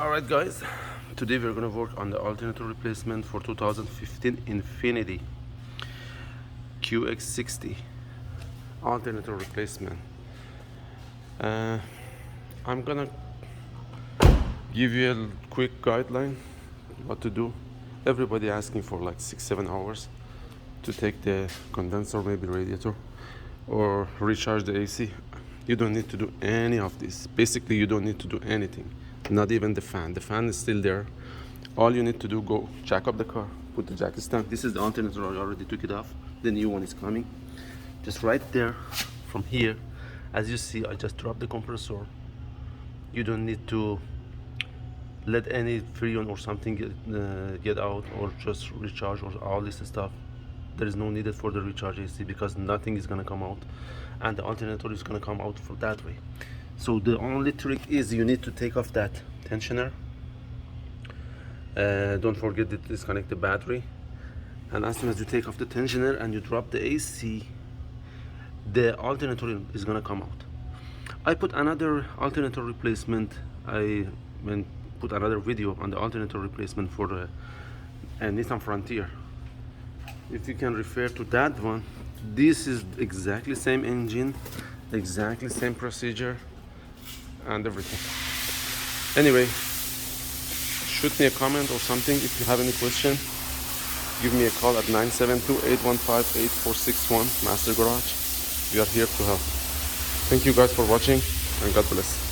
Alright guys, today we're gonna work on the alternator replacement for 2015 Infiniti QX60 alternator replacement. I'm gonna give you a quick guideline what to do. Everybody asking for like 6-7 hours to take the condenser, maybe radiator, or recharge the AC. You don't need to do any of this. Basically, you don't need to do anything, not even the fan. The fan is still there. All you need to do, go jack up the car, put the jack stand. This is the alternator, I already took it off. The new one is coming. Just right there, from here, as you see, I just dropped the compressor. You don't need to let any freon or something get out, or just recharge, or all this stuff. There is no need for the recharge AC because nothing is gonna come out, and the alternator is gonna come out for that way. So the only trick is you need to take off that tensioner. Don't forget to disconnect the battery, and as soon as you take off the tensioner and you drop the AC, the alternator is gonna come out. I put another alternator replacement. I put another video on the alternator replacement for the Nissan Frontier. If you can refer to that one, this is exactly same engine, exactly same procedure and everything. Anyway, shoot me a comment or something if you have any question. Give me a call at 972-815-8461 Master Garage. We are here to help. Thank you guys for watching, and God bless.